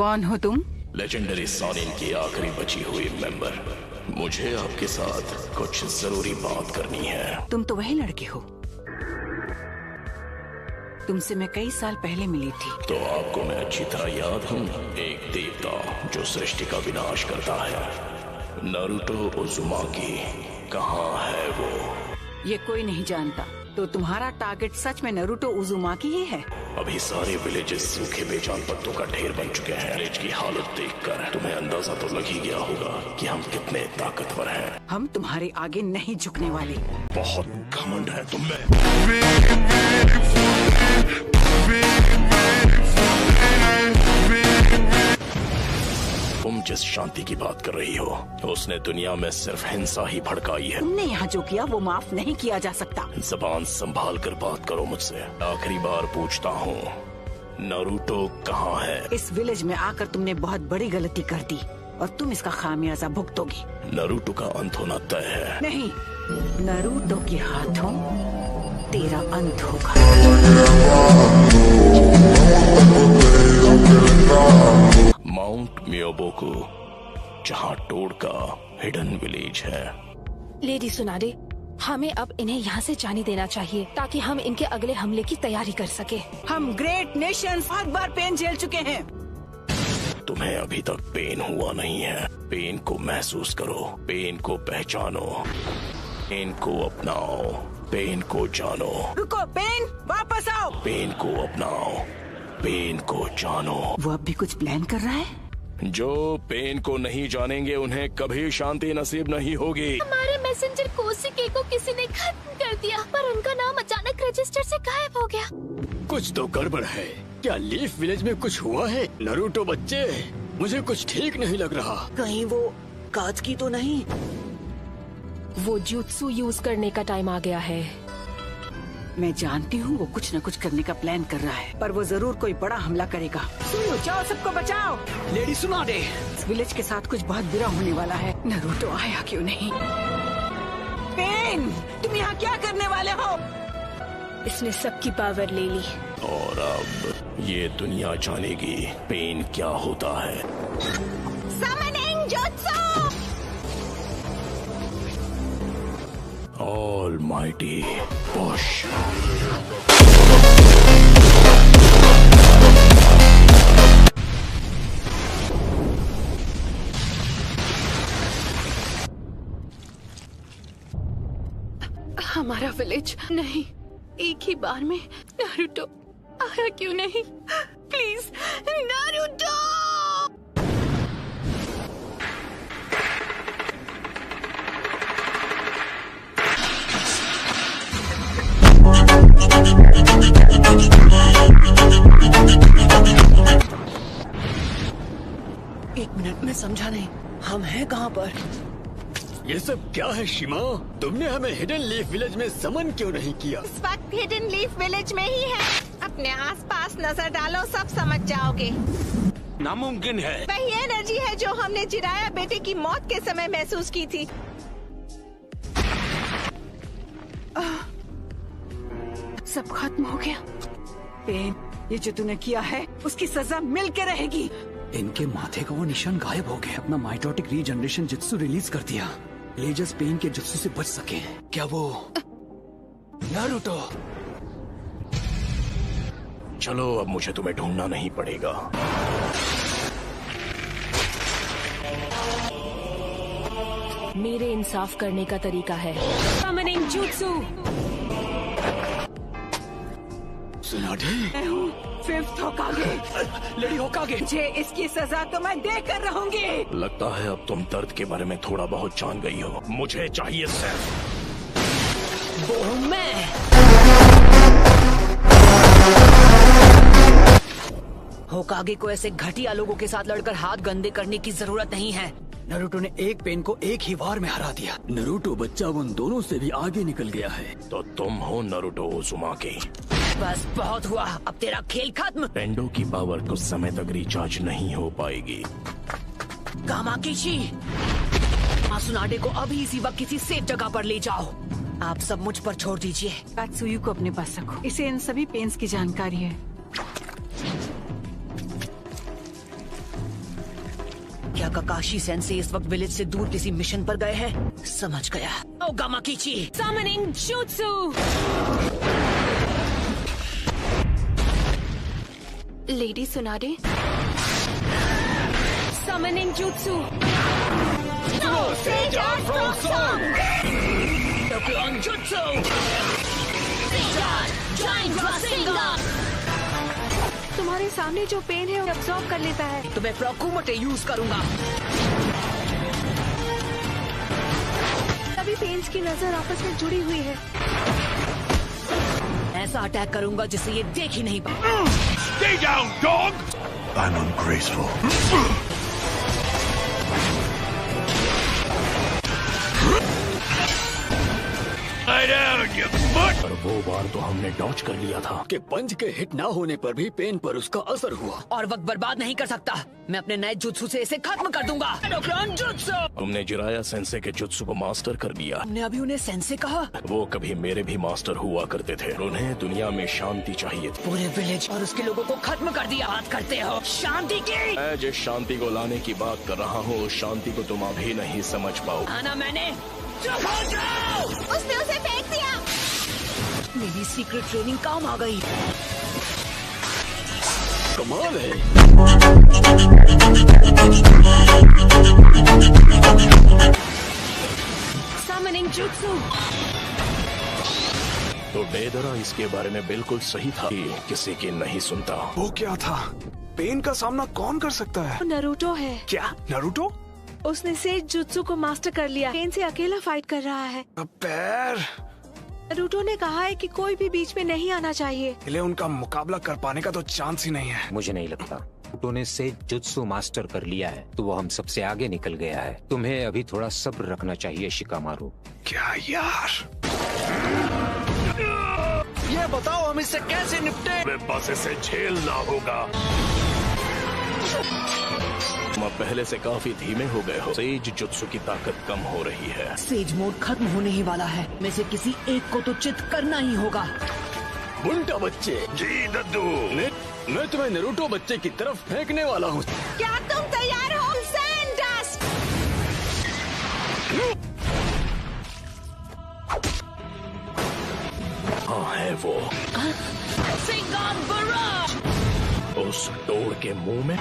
कौन हो तुम? लेजेंडरी सॉनिन की आखिरी बची हुई मेंबर। मुझे आपके साथ कुछ जरूरी बात करनी है। तुम तो वही लड़के हो, तुमसे मैं कई साल पहले मिली थी। तो आपको मैं अच्छी तरह याद हूँ, एक देवता जो सृष्टि का विनाश करता है। नारुतो उज़ुमाकी कहाँ है वो? ये कोई नहीं जानता। तो तुम्हारा टारगेट सच में नारुतो उज़ुमाकी ही है? अभी सारे विलेजेस सूखे बेजान पत्तों का ढेर बन चुके हैं। विलेज की हालत देखकर तुम्हें अंदाजा तो लग ही गया होगा कि हम कितने ताकतवर हैं। हम तुम्हारे आगे नहीं झुकने वाले। बहुत घमंड है तुम में। तुम जिस शांति की बात कर रही हो, उसने दुनिया में सिर्फ हिंसा ही भड़काई है। तुमने यहाँ जो किया वो माफ नहीं किया जा सकता। जबान संभाल कर बात करो मुझसे। आखिरी बार पूछता हूँ, नारुतो कहाँ है? इस विलेज में आकर तुमने बहुत बड़ी गलती कर दी और तुम इसका खामियाजा भुगतोगी। नारुतो का अंत होना तय है। नहीं, नारुतो के हाथों तेरा अंत होगा। माउंट मियोबोकू, जहाँ टोड का हिडन विलेज है। लेडी सुनाडे, हमें अब इन्हें यहाँ से जाने देना चाहिए ताकि हम इनके अगले हमले की तैयारी कर सके। हम ग्रेट नेशंस बहुत बार पेन झेल चुके हैं। तुम्हें अभी तक पेन हुआ नहीं है। पेन को महसूस करो, पेन को पहचानो, पेन को अपनाओ, पेन को जानो। रुको पेन, वापस आओ। पेन को अपनाओ, पेन को जानो। वो अब भी कुछ प्लान कर रहा है। जो पेन को नहीं जानेंगे उन्हें कभी शांति नसीब नहीं होगी। हमारे मैसेंजर कोशिके को किसी ने खत्म कर दिया, पर उनका नाम अचानक रजिस्टर से गायब हो गया। कुछ तो गड़बड़ है। क्या लीफ विलेज में कुछ हुआ है? नारुतो बच्चे, मुझे कुछ ठीक नहीं लग रहा। कहीं वो काज की तो नहीं? वो जुत्सु यूज करने का टाइम आ गया है। मैं जानती हूँ वो कुछ न कुछ करने का प्लान कर रहा है, पर वो जरूर कोई बड़ा हमला करेगा। सुनो, जाओ सबको बचाओ। लेडी सुनाडे, इस विलेज के साथ कुछ बहुत बुरा होने वाला है। नारुतो आया क्यों नहीं? पेन, तुम यहाँ क्या करने वाले हो? इसने सबकी पावर ले ली और अब ये दुनिया जानेगी पेन क्या होता है। Summoning jutsu! Almighty push. हमारा विलेज नहीं, एक ही बार में नारुतो आया क्यों नहीं? Please Naruto! एक मिनट, मैं समझा नहीं, हम हैं कहाँ पर? ये सब क्या है शिमा? तुमने हमें हिडन लीफ विलेज में समन क्यों नहीं किया? इस वक्त हिडन लीफ विलेज में ही है। अपने आसपास नजर डालो, सब समझ जाओगे। नामुमकिन है। वही एनर्जी है जो हमने जिराया बेटे की मौत के समय महसूस की थी। सब खत्म हो गया। पेन, ये जो तूने किया है उसकी सजा मिल के रहेगी। इनके माथे का वो निशान गायब हो गया। अपना माइटोटिक रीजनरेशन जुत्सु रिलीज कर दिया। लेजर्स पेन के जुत्सु से बच सके। क्या वो नारुतो? चलो, अब मुझे तुम्हें ढूंढना नहीं पड़ेगा। मेरे इंसाफ करने का तरीका है। Summoning jutsu! सुनाडे, मैं हूँ फिफ्थ होकागे। लेडी होकागे। मुझे इसकी सजा तो मैं देकर रहूंगी। लगता है अब तुम दर्द के बारे में थोड़ा बहुत जान गई हो। मुझे चाहिए सिर्फ वो मैं। होकागे को ऐसे घटिया लोगों के साथ लड़कर हाथ गंदे करने की जरूरत नहीं है। नारुतो ने एक पेन को एक ही वार में हरा दिया। नारुतो बच्चा उन दोनों से भी आगे निकल गया है। तो तुम हो नारुतो उज़ुमाकी। बस बहुत हुआ, अब तेरा खेल खत्म। पेंडो की पावर कुछ समय तक रिचार्ज नहीं हो पाएगी। कामाकिशी, मासुनाडे को अभी इसी वक्त किसी सेफ जगह पर ले जाओ। आप सब मुझ पर छोड़ दीजिए। कात्सुयु को अपने पास रखो, इसे इन सभी पेन्स की जानकारी है। क्या काकाशी सेंसे इस वक्त विलेज से दूर किसी मिशन पर गए हैं? समझ गया। ओ गामाकीची, Summoning Jutsu! Lady Tsunade? Summoning Jutsu! Clone Jutsu! Giant Rasengan! तुम्हारे सामने जो पेन है वो अब्सॉर्ब कर लेता है। तो मैं प्रोकुमोटे यूज करूंगा। सभी पेन्स की नजर आपस में जुड़ी हुई है। ऐसा अटैक करूंगा जिससे ये देख ही नहीं पाए। Stay down, dog! I'm ungraceful. Lie down, you butt! पर वो बार तो हमने डॉच कर लिया था। कि पंच के हिट ना होने पर भी पेन पर उसका असर हुआ। और वक्त बर्बाद नहीं कर सकता। मैं अपने नए जुत्सु से इसे खत्म कर दूंगा। Clone jutsu! तुमने जिराया सेंसे के जुत्सु को मास्टर कर लिया। हमने अभी उन्हें सेंसे कहा। वो कभी मेरे भी मास्टर हुआ करते थे। उन्हें दुनिया में शांति चाहिए थी। पूरे विलेज और उसके लोगों को खत्म कर दिया। बात करते हो शांति की? मैं जिस शांति को लाने की बात कर रहा हूँ उस शांति को तुम अभी नहीं समझ पाओ। आना मैंने। चुप हो जाओ! उसने उसे फेंक दिया। मेरी सीक्रेट ट्रेनिंग काम आ गई। कमाल है। Summoning Jutsu! तो डेदरा इसके बारे में बिल्कुल सही था कि किसी की नहीं सुनता। वो क्या था? पेन का सामना कौन कर सकता है? नरूटो है। क्या नरूटो? उसने सेज जुत्सु को मास्टर कर लिया। पेन से अकेला फाइट कर रहा है। अब पैर नरूटो ने कहा है कि कोई भी बीच में नहीं आना चाहिए। इन्हें उनका मुकाबला कर पाने का तो चांस ही नहीं है। मुझे नहीं लगता। नरूटो ने से जुत्सु मास्टर कर लिया है तो वो हम सबसे आगे निकल गया है। तुम्हें अभी थोड़ा सब्र रखना चाहिए शिकामारू। क्या यार? ये बताओ हम इससे कैसे निपटे? बस इसे झेलना होगा। तुम अब पहले से काफी धीमे हो गए हो। सेज जुत्सु की ताकत कम हो रही है। सेज मोड खत्म होने ही वाला है। में से किसी एक को तो चित करना ही होगा। बुंटा बच्चे। जी दद्दू। मैं तुम्हें नरूटो बच्चे की तरफ फेंकने वाला हूँ। क्या तुम तैयार हो? सैंडस्ट! हाँ है वो। Rasengan Barrage! उस डोर के मुंह में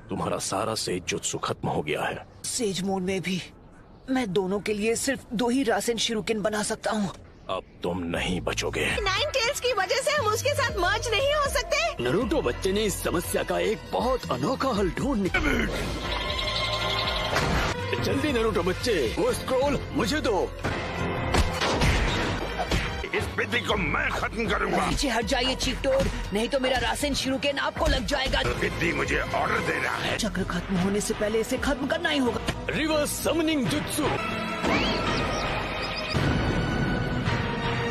तुम्हारा सारा सेज जुत्सु खत्म हो गया है। सेज मोड में भी मैं दोनों के लिए सिर्फ 2 ही रासेन शिरुकिन बना सकता हूँ। अब तुम नहीं बचोगे। नाइन टेल्स की वजह से हम उसके साथ मर्ज नहीं हो सकते। नरूटो बच्चे ने इस समस्या का एक बहुत अनोखा हल ढूंढ निकाला। जल्दी नरूटो बच्चे, वो स्क्रॉल मुझे दो। इस विधि को मैं खत्म करूंगा। पीछे हट जाइए चीटोड, नहीं तो मेरा रासेन शिरुकिन आपको लग जाएगा। विधि मुझे ऑर्डर दे रहा है। चक्र खत्म होने से पहले इसे खत्म करना ही होगा। Reverse summoning jutsu.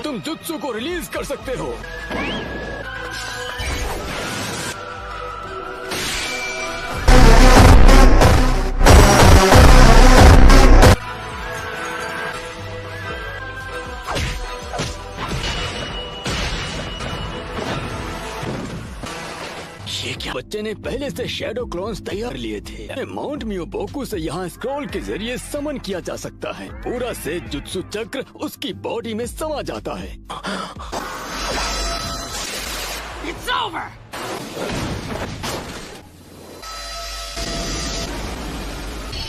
तुम जुत्सु को रिलीज कर सकते हो। ये क्या? बच्चे ने पहले से शैडो क्लोन्स तैयार लिए थे। माउंट मियोबोकू से यहाँ स्क्रॉल के जरिए समन किया जा सकता है। पूरा से जुत्सु चक्र उसकी बॉडी में समा जाता है। It's over!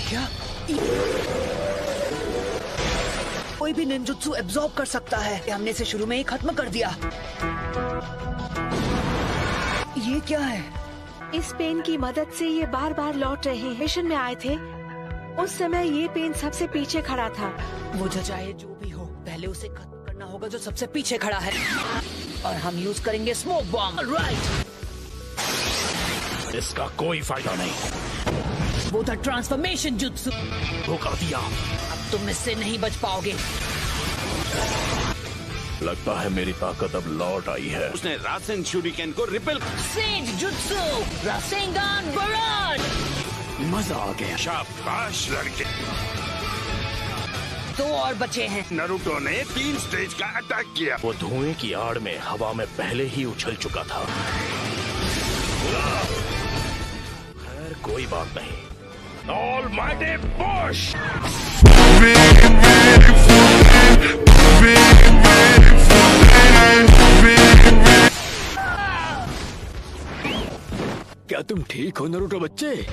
क्या? कोई भी निंजुत्सु एब्जॉर्ब कर सकता है। हमने इसे शुरू में ही खत्म कर दिया। ये क्या है? इस पेन की मदद से ये बार बार लौट रहे हैं। मिशन में आए थे उस समय ये पेन सबसे पीछे खड़ा था। वो चाहे जो भी हो, पहले उसे खत्म करना होगा जो सबसे पीछे खड़ा है। और हम यूज करेंगे स्मोक बॉम्ब। राइट। इसका कोई फायदा नहीं। वो था ट्रांसफॉर्मेशन जुत्सु। धोखा दिया। अब तुम इससे नहीं बच पाओगे। लगता है मेरी ताकत अब लौट आई है। उसने रासेन शूरिकेन को रिपेल। सेज जुत्सु रासेंगान बराज। मजा आ गया। शाबाश लड़के। 2 और बचे हैं। नरूटो ने 3 स्टेज का अटैक किया। वो धुएं की आड़ में हवा में पहले ही उछल चुका था। खैर कोई बात नहीं। Almighty push. क्या तुम ठीक हो नारुतो बच्चे?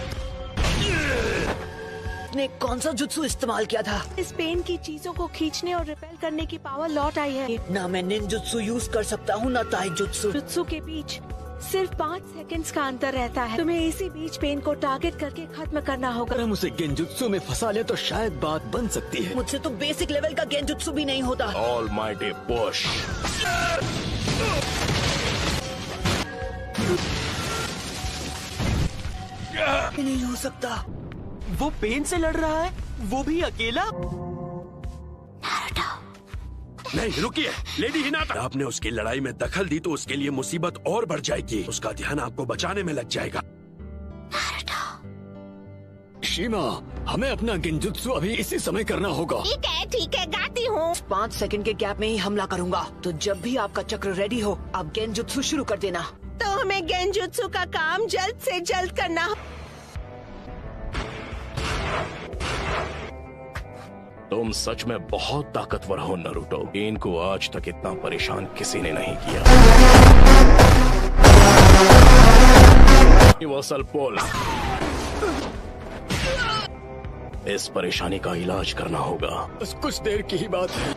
ने कौन सा जुत्सु इस्तेमाल किया था? इस पेन की चीजों को खींचने और रिपेल करने की पावर लौट आई है। ना मैं निंजुत्सु यूज कर सकता हूँ, ना ताइजुत्सु। जुत्सु के बीच सिर्फ 5 सेकंड्स का अंतर रहता है। तुम्हें इसी बीच पेन को टारगेट करके खत्म करना होगा। अगर हम उसे गेंजुत्सु में फंसा ले तो शायद बात बन सकती है। मुझसे तो बेसिक लेवल का गेंजुत्सु भी नहीं होता। Almighty push. नहीं हो सकता। वो पेन से लड़ रहा है, वो भी अकेला। नहीं रुकिए लेडी हिनाटा, आपने उसकी लड़ाई में दखल दी तो उसके लिए मुसीबत और बढ़ जाएगी। उसका ध्यान आपको बचाने में लग जाएगा। शीमा, हमें अपना गेंजुत्सु अभी इसी समय करना होगा। ठीक है गाती हूँ। 5 सेकंड के गैप में ही हमला करूंगा, तो जब भी आपका चक्र रेडी हो आप गेंजुत्सु शुरू कर देना। तो हमें गेंजुत्सु का काम जल्द से जल्द करना। तुम सच में बहुत ताकतवर हो नारुतो। पेन को आज तक इतना परेशान किसी ने नहीं किया। यूनिवर्सल पुल। इस परेशानी का इलाज करना होगा। बस कुछ देर की ही बात है।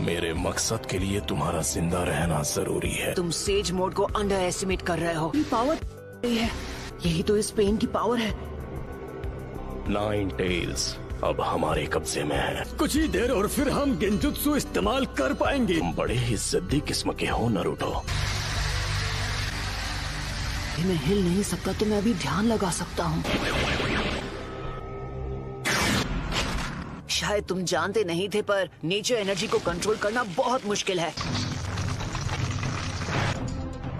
मेरे मकसद के लिए तुम्हारा जिंदा रहना जरूरी है। तुम सेज मोड को अंडर एस्टिमेट कर रहे हो। पावर है, यही तो इस पेन की पावर है। 9 टेल्स अब हमारे कब्जे में है। कुछ ही देर और फिर हम गेंजुत्सु इस्तेमाल कर पाएंगे। तुम बड़े ही जिद्दी किस्म के हो नारुतो। मैं हिल नहीं सकता तो मैं अभी ध्यान लगा सकता हूँ। शायद तुम जानते नहीं थे, पर नेचर एनर्जी को कंट्रोल करना बहुत मुश्किल है।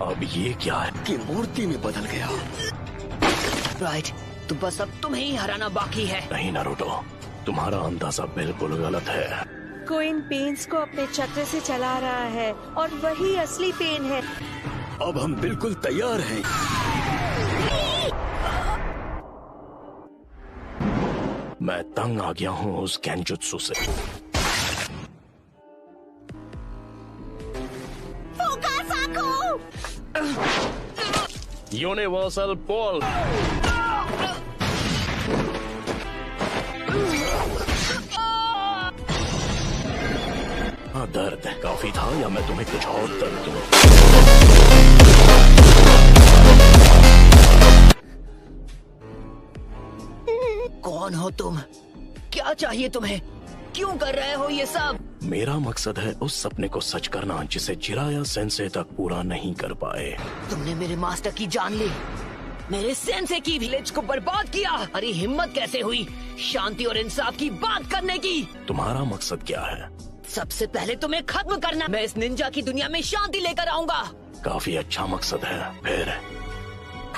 अब ये क्या है कि मूर्ति में बदल गया। राइट, तो बस अब तुम्हें ही हराना बाकी है। नहीं नारुतो, तुम्हारा अंदाजा बिल्कुल गलत है। कोई इन पेन्स को अपने चक्र से चला रहा है और वही असली पेन है। अब हम बिल्कुल तैयार हैं। मैं तंग आ गया हूँ उस गेंजुत्सु से। यूनिवर्सल पुल। हाँ, दर्द काफी था या मैं तुम्हें कुछ और दर्द दूं? कौन हो तुम? क्या चाहिए तुम्हें? क्यों कर रहे हो ये सब? मेरा मकसद है उस सपने को सच करना जिसे जिराया सेंसे तक पूरा नहीं कर पाए। तुमने मेरे मास्टर की जान ली, मेरे सेंसे की विलेज को बर्बाद किया। अरे हिम्मत कैसे हुई शांति और इंसाफ की बात करने की? तुम्हारा मकसद क्या है? सबसे पहले तुम्हें खत्म करना। मैं इस निंजा की दुनिया में शांति लेकर आऊंगा। काफी अच्छा मकसद है। फिर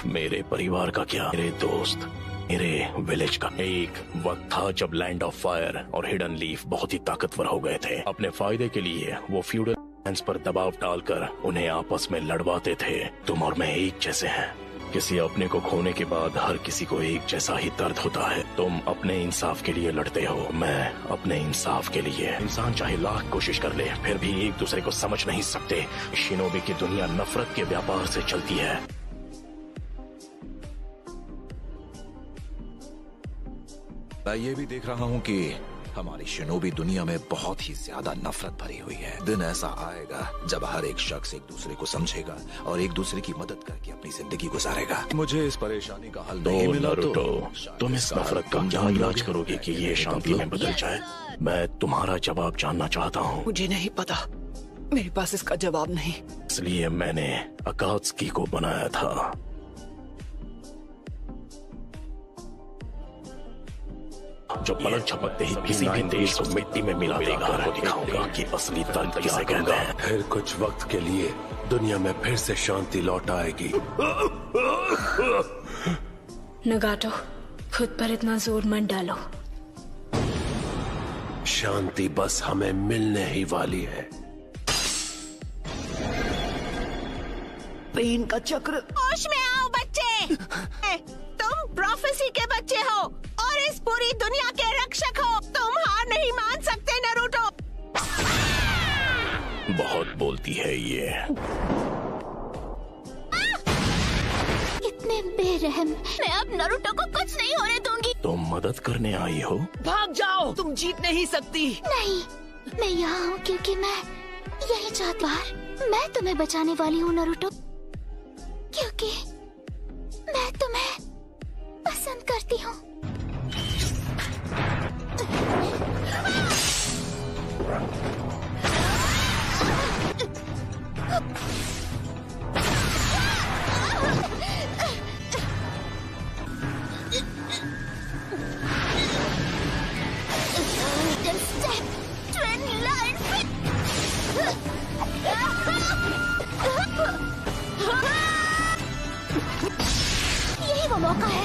मेरे परिवार का क्या? मेरे दोस्त, मेरे विलेज का? एक वक्त था जब लैंड ऑफ फायर और हिडन लीफ बहुत ही ताकतवर हो गए थे। अपने फायदे के लिए वो फ्यूडल लैंड्स पर दबाव डालकर उन्हें आपस में लड़वाते थे। तुम और मैं एक जैसे हैं। किसी अपने को खोने के बाद हर किसी को एक जैसा ही दर्द होता है। तुम अपने इंसाफ के लिए लड़ते हो, मैं अपने इंसाफ के लिए। इंसान चाहे लाख कोशिश कर ले, फिर भी एक दूसरे को समझ नहीं सकते। शिनोबी की दुनिया नफरत के व्यापार से चलती है। मैं ये भी देख रहा हूँ कि हमारी शिनोबी दुनिया में बहुत ही ज्यादा नफरत भरी हुई है। दिन ऐसा आएगा जब हर एक शख्स एक दूसरे को समझेगा और एक दूसरे की मदद करके अपनी जिंदगी गुजारेगा। मुझे इस परेशानी का हल नहीं मिला तो तुम इस नफरत का क्या इलाज करोगे कि ये शांति में बदल जाए? मैं तुम्हारा जवाब जानना चाहता हूँ। मुझे नहीं पता, मेरे पास इसका जवाब नहीं। इसलिए मैंने अकात्सुकी को बनाया था। जो पलक झपकते ही किसी भी देश को मिट्टी में मिला देगा और दिखाऊंगा कि असली दर्द किसे कहते हैं। फिर कुछ वक्त के लिए दुनिया में फिर से शांति लौट आएगी। नगाटो, खुद पर इतना जोर मत डालो। शांति बस हमें मिलने ही वाली है। पेन का चक्र। होश में आओ बच्चे। तुम प्रोफेसी के बच्चे हो और इस पूरी दुनिया के रक्षक हो। तुम हार नहीं मान सकते नारुतो। बहुत बोलती है ये। इतने बेरहम। मैं अब नारुतो को कुछ नहीं होने दूंगी। तुम मदद करने आई हो? भाग जाओ, तुम जीत नहीं सकती। नहीं, मैं यहाँ हूँ क्योंकि मैं यही चाहती हूँ। मैं तुम्हें बचाने वाली हूँ नारुतो, क्योंकि मैं तुम्हें पसंद करती हूँ। यही वो मौका है।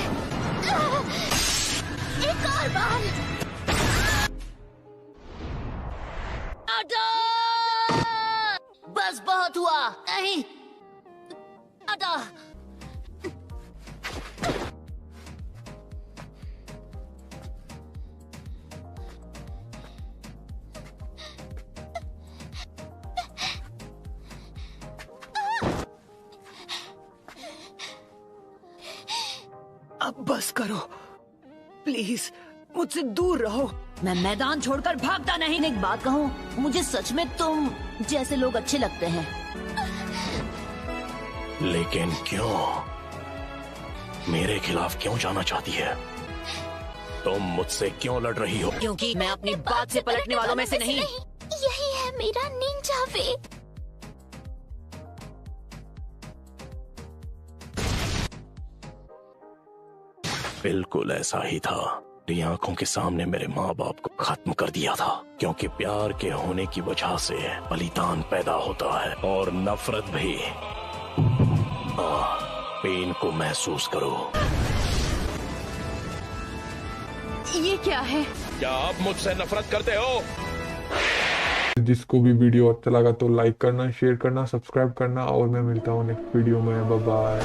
एक और बार। बस बहुत हुआ। नहीं अदा। अब बस करो प्लीज, मुझसे दूर रहो। मैं मैदान छोड़कर भागता नहीं। एक बात कहूँ, मुझे सच में तुम जैसे लोग अच्छे लगते हैं। लेकिन क्यों? मेरे खिलाफ क्यों जाना चाहती है? तुम मुझसे क्यों लड़ रही हो? क्योंकि मैं अपनी बात से पलटने वालों में से नहीं। यही है मेरा निंजा वे। बिल्कुल ऐसा ही था। मेरी आंखों के सामने मेरे माँ बाप को खत्म कर दिया था, क्योंकि प्यार के होने की वजह से बलिदान पैदा होता है और नफरत भी। पेन को महसूस करो। ये क्या है? क्या आप मुझसे नफरत करते हो? जिसको भी वीडियो अच्छा लगा तो लाइक करना, शेयर करना, सब्सक्राइब करना और मैं मिलता हूँ नेक्स्ट वीडियो में। Bye bye.